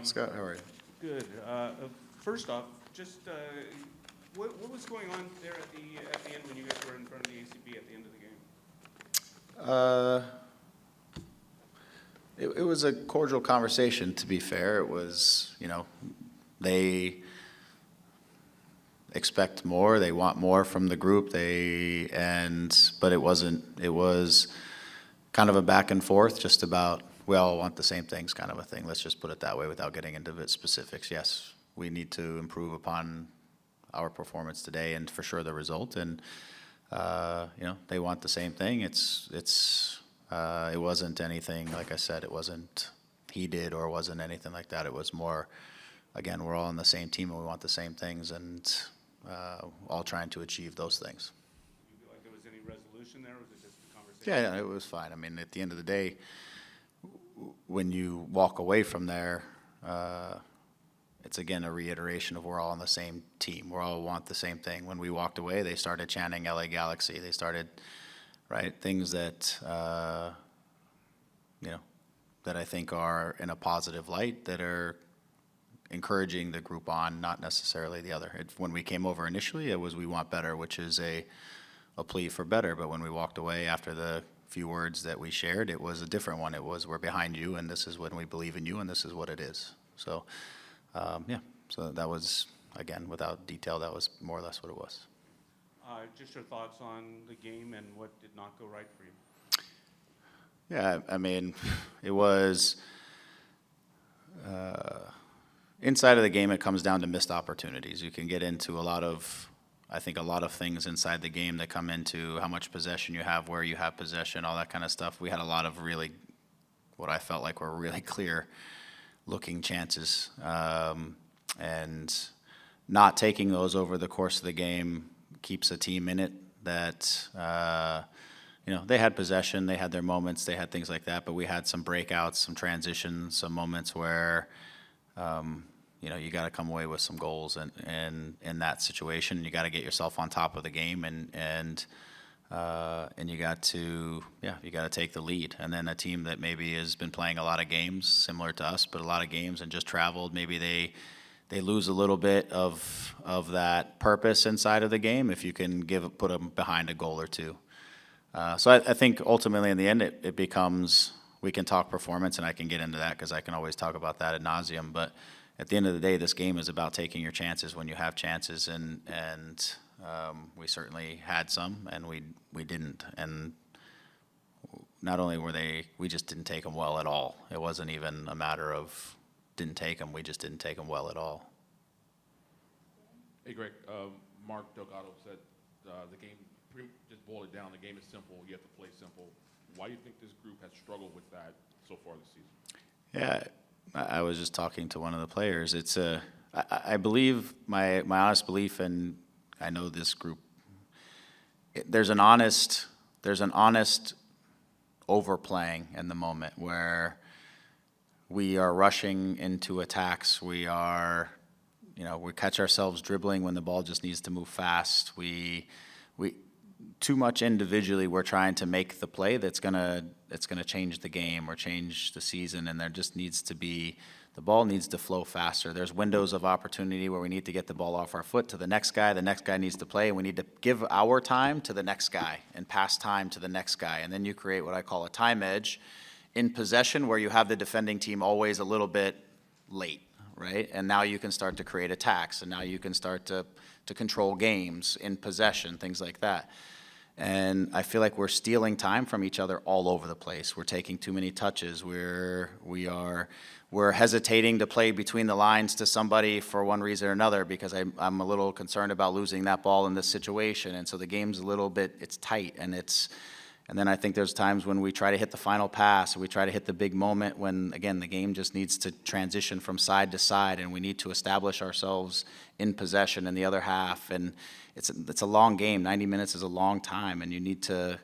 Scott, how are you? Good. First off, just what was going on there at the end when you guys were in front of the ACB at the end of the game? It was a cordial conversation, to be fair. It was, they expect more, they want more from the group, but it was kind of a back and forth just about, we all want the same things kind of a thing. Let's just put it that way without getting into the specifics. Yes, we need to improve upon our performance today and for sure the result. And, they want the same thing. It wasn't anything, like I said, it wasn't he did or wasn't anything like that. It was more, again, we're all on the same team and we want the same things and all trying to achieve those things. Do you feel like there was any resolution there, or was it just a conversation? Yeah, it was fine. I mean, at the end of the day, when you walk away from there, it's again a reiteration of we're all on the same team. We all want the same thing. When we walked away, they started chanting LA Galaxy. They started, right, things that, that I think are in a positive light, that are encouraging the group on, not necessarily the other. When we came over initially, it was we want better, which is a plea for better. But when we walked away after the few words that we shared, it was a different one. It was, we're behind you, and this is when we believe in you, and this is what it is. So, so that was, again, without detail, that was more or less what it was. Just your thoughts on the game and what did not go right for you? Yeah, I mean, it was, inside of the game, it comes down to missed opportunities. You can get into a lot of things inside the game that come into how much possession you have, where you have possession, all that kind of stuff. We had a lot of really, what I felt like were really clear looking chances. And not taking those over the course of the game keeps a team in it that, they had possession, they had their moments, they had things like that, but we had some breakouts, some transitions, some moments where, you got to come away with some goals in that situation. You got to get yourself on top of the game, and you got to take the lead. And then a team that maybe has been playing a lot of games similar to us, but a lot of games and just traveled, maybe they lose a little bit of that purpose inside of the game if you can put them behind a goal or two. So I think ultimately in the end it becomes, we can talk performance, and I can get into that because I can always talk about that ad nauseum. But at the end of the day, this game is about taking your chances when you have chances, and we certainly had some, and we didn't. And not only we just didn't take them well at all. It wasn't even a matter of didn't take them, we just didn't take them well at all. Hey, Greg, Mark Delgado said the game, just boil it down, the game is simple, you have to play simple. Why do you think this group has struggled with that so far this season? Yeah, I was just talking to one of the players. It's I believe, my honest belief, and I know this group, there's an honest overplaying in the moment where we are rushing into attacks. We catch ourselves dribbling when the ball just needs to move fast. We too much individually, we're trying to make the play that's gonna change the game or change the season, and there just needs to be, the ball needs to flow faster. There's windows of opportunity where we need to get the ball off our foot to the next guy needs to play, and we need to give our time to the next guy and pass time to the next guy. And then you create what I call a time edge in possession, where you have the defending team always a little bit late, right? And now you can start to create attacks, and now you can start to control games in possession, things like that. And I feel like we're stealing time from each other all over the place. We're taking too many touches. We're hesitating to play between the lines to somebody for one reason or another, because I'm a little concerned about losing that ball in this situation. And so the game's a little bit, it's tight, and then I think there's times when we try to hit the final pass, or we try to hit the big moment when, again, the game just needs to transition from side to side, and we need to establish ourselves in possession in the other half. And it's a long game. 90 minutes is a long time, and you need to,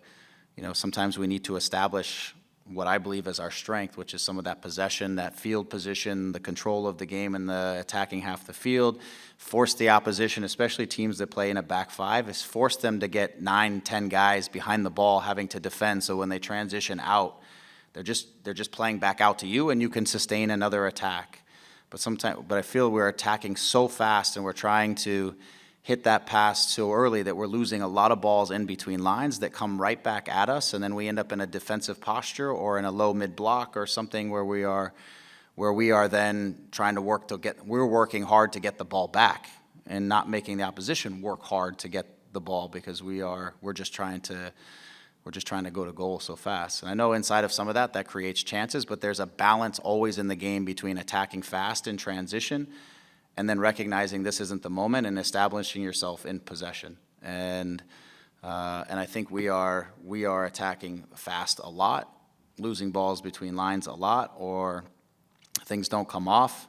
sometimes we need to establish what I believe is our strength, which is some of that possession, that field position, the control of the game in the attacking half of the field, force the opposition, especially teams that play in a back five, is force them to get 9, 10 guys behind the ball having to defend, so when they transition out, they're just playing back out to you, and you can sustain another attack. but I feel we're attacking so fast and we're trying to hit that pass so early that we're losing a lot of balls in between lines that come right back at us, and then we end up in a defensive posture or in a low mid block or something where we are then trying to we're working hard to get the ball back and not making the opposition work hard to get the ball, because we're just trying to go to goal so fast. And I know inside of some of that creates chances, but there's a balance always in the game between attacking fast in transition and then recognizing this isn't the moment and establishing yourself in possession. And I think we are attacking fast a lot, losing balls between lines a lot, or things don't come off,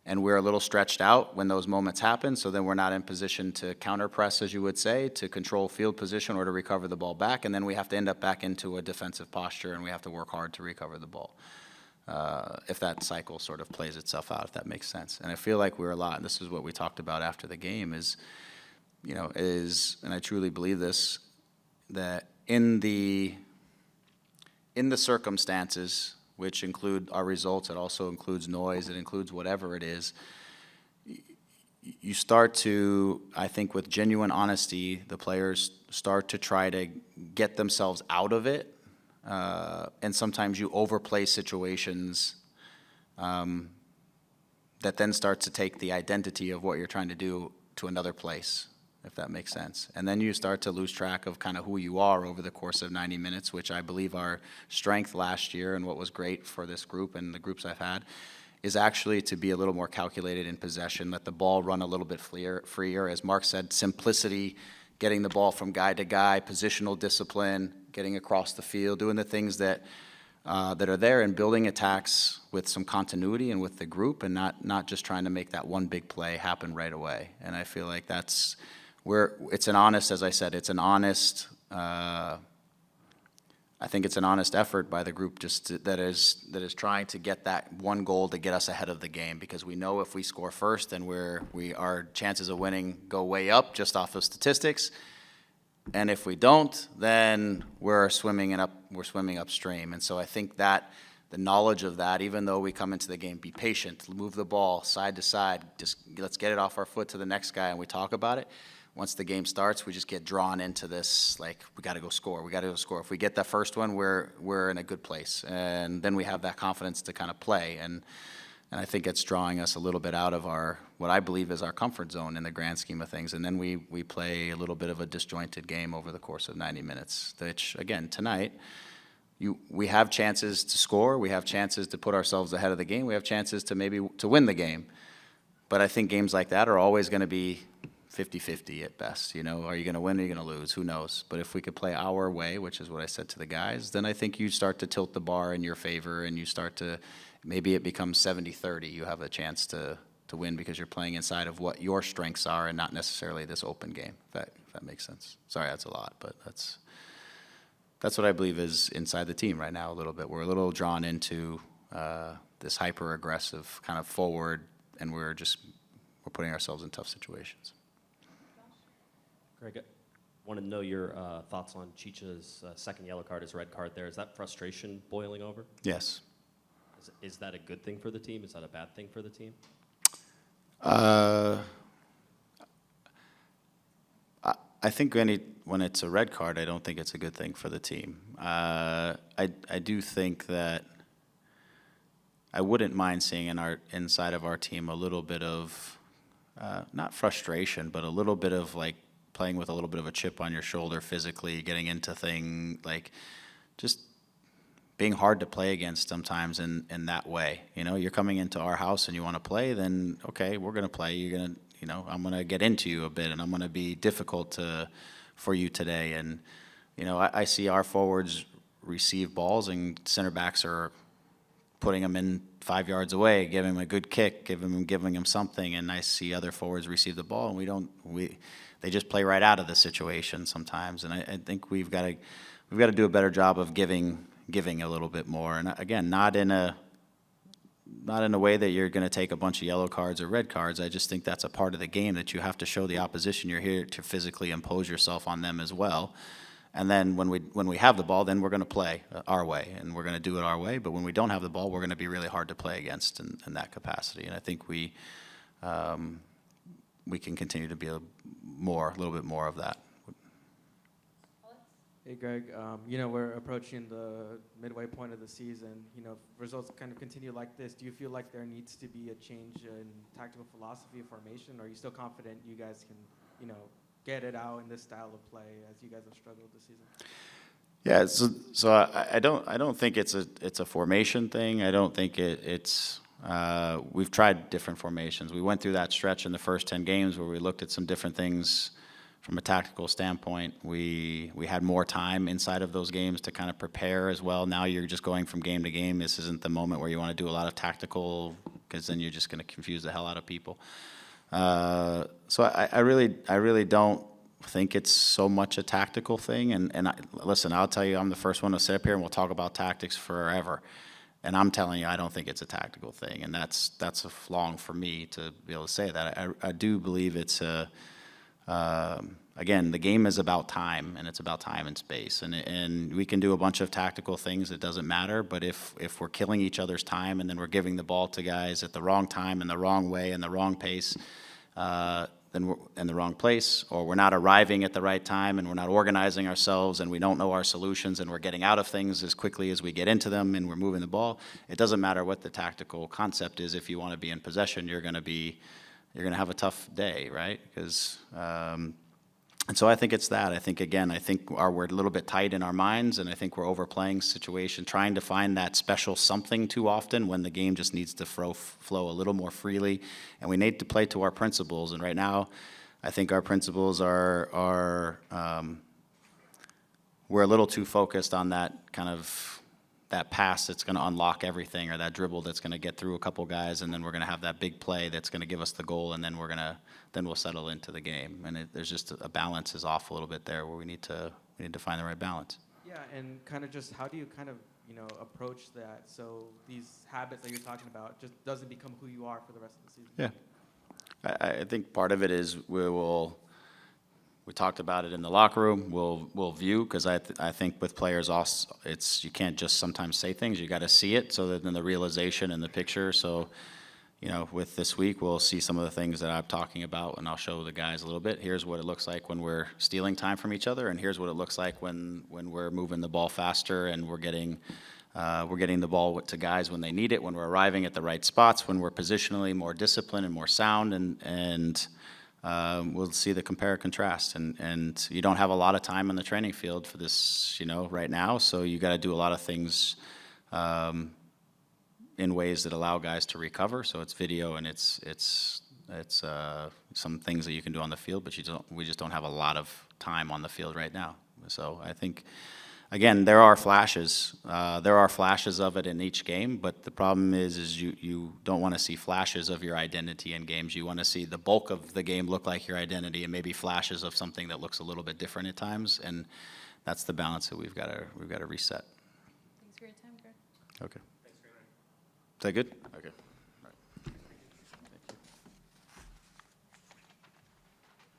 and we're a little stretched out when those moments happen, so then we're not in position to counter press, as you would say, to control field position or to recover the ball back, and then we have to end up back into a defensive posture, and we have to work hard to recover the ball. If that cycle sort of plays itself out, if that makes sense. And I feel like we're a lot, and this is what we talked about after the game, and I truly believe this, that in the circumstances, which include our results, it also includes noise, it includes whatever it is, you start to, I think with genuine honesty, the players start to try to get themselves out of it, and sometimes you overplay situations that then start to take the identity of what you're trying to do to another place, if that makes sense. And then you start to lose track of kind of who you are over the course of 90 minutes, which I believe our strength last year and what was great for this group and the groups I've had is actually to be a little more calculated in possession, let the ball run a little bit freer. As Mark said, simplicity, getting the ball from guy to guy, positional discipline, getting across the field, doing the things that are there, and building attacks with some continuity and with the group, and not just trying to make that one big play happen right away. And I feel like that's where it's an honest, as I said, it's an honest, I think it's an honest effort by the group that is trying to get that one goal to get us ahead of the game, because we know if we score first, then our chances of winning go way up just off of statistics. And if we don't, then we're swimming upstream. And so I think that the knowledge of that, even though we come into the game, be patient, move the ball side to side, just let's get it off our foot to the next guy, and we talk about it. Once the game starts, we just get drawn into this, like, we got to go score. If we get that first one, we're in a good place. And then we have that confidence to kind of play. And I think it's drawing us a little bit out of what I believe is our comfort zone in the grand scheme of things. And then we play a little bit of a disjointed game over the course of 90 minutes, which, again, tonight, we have chances to score. We have chances to put ourselves ahead of the game. We have chances to win the game. But I think games like that are always going to be 50-50 at best. Are you going to win or are you going to lose? Who knows? But if we could play our way, which is what I said to the guys, then I think you start to tilt the bar in your favor, and you start to, maybe it becomes 70-30. You have a chance to win because you're playing inside of what your strengths are and not necessarily this open game, if that makes sense. Sorry, that's a lot, but that's what I believe is inside the team right now a little bit. We're a little drawn into this hyper-aggressive kind of forward, and we're putting ourselves in tough situations. Greg, I want to know your thoughts on Chicha's second yellow card, his red card there. Is that frustration boiling over? Yes. Is that a good thing for the team? Is that a bad thing for the team? I think when it's a red card, I don't think it's a good thing for the team. I do think that I wouldn't mind seeing inside of our team a little bit of, not frustration, but a little bit of like playing with a little bit of a chip on your shoulder physically, getting into like just being hard to play against sometimes in that way. You're coming into our house and you want to play, then okay, we're going to play. You're going to, I'm going to get into you a bit, and I'm going to be difficult for you today. And, I see our forwards receive balls and center backs are putting them in 5 yards away, giving them a good kick, giving them something. And I see other forwards receive the ball, and they just play right out of the situation sometimes. And I think we've got to do a better job of giving a little bit more. And again, not in a way that you're going to take a bunch of yellow cards or red cards. I just think that's a part of the game that you have to show the opposition you're here to physically impose yourself on them as well. And then when we have the ball, then we're going to play our way, and we're going to do it our way. But when we don't have the ball, we're going to be really hard to play against in that capacity. And I think we can continue to be a little bit more of that. Hey, Greg. We're approaching the midway point of the season. If results kind of continue like this, do you feel like there needs to be a change in tactical philosophy of formation, or are you still confident you guys can, get it out in this style of play as you guys have struggled this season? Yeah, so I don't think it's a formation thing. I don't think it's we've tried different formations. We went through that stretch in the first 10 games where we looked at some different things from a tactical standpoint. We had more time inside of those games to kind of prepare as well. Now you're just going from game to game. This isn't the moment where you want to do a lot of tactical, because then you're just going to confuse the hell out of people. So I really don't think it's so much a tactical thing. And listen, I'll tell you, I'm the first one to sit up here and we'll talk about tactics forever. And I'm telling you, I don't think it's a tactical thing. And that's a flaw for me to be able to say that. I do believe it's again, the game is about time, and it's about time and space. And we can do a bunch of tactical things, it doesn't matter. But if we're killing each other's time and then we're giving the ball to guys at the wrong time and the wrong way and the wrong pace, then we're in the wrong place, or we're not arriving at the right time and we're not organizing ourselves and we don't know our solutions and we're getting out of things as quickly as we get into them and we're moving the ball, it doesn't matter what the tactical concept is. If you want to be in possession, you're going to have a tough day, right? Because and so I think it's that. I think we're a little bit tight in our minds, and I think we're overplaying situation, trying to find that special something too often when the game just needs to flow a little more freely, and we need to play to our principles. And right now, I think our principles are we're a little too focused on that kind of that pass that's going to unlock everything, or that dribble that's going to get through a couple guys, and then we're going to have that big play that's going to give us the goal, and then we'll settle into the game. And there's just a balance is off a little bit there, where we need to find the right balance. Yeah, and kind of just how do you kind of approach that so these habits that you're talking about just doesn't become who you are for the rest of the season? Yeah, I think part of it is we talked about it in the locker room. We'll view, because I think with players also, you can't just sometimes say things. You got to see it, so that then the realization and the picture. So, with this week, we'll see some of the things that I'm talking about, and I'll show the guys a little bit. Here's what it looks like when we're stealing time from each other, and here's what it looks like when we're moving the ball faster and we're getting the ball to guys when they need it, when we're arriving at the right spots, when we're positionally more disciplined and more sound, and we'll see the compare and contrast. And you don't have a lot of time on the training field for this, right now. So you got to do a lot of things in ways that allow guys to recover. So it's video and it's some things that you can do on the field, but we just don't have a lot of time on the field right now. So I think, again, there are flashes. There are flashes of it in each game, but the problem is you don't want to see flashes of your identity in games. You want to see the bulk of the game look like your identity, and maybe flashes of something that looks a little bit different at times. And that's the balance that we've got to reset. Thanks for your time, Greg. Okay. Thanks, Greg. Is that good? Okay.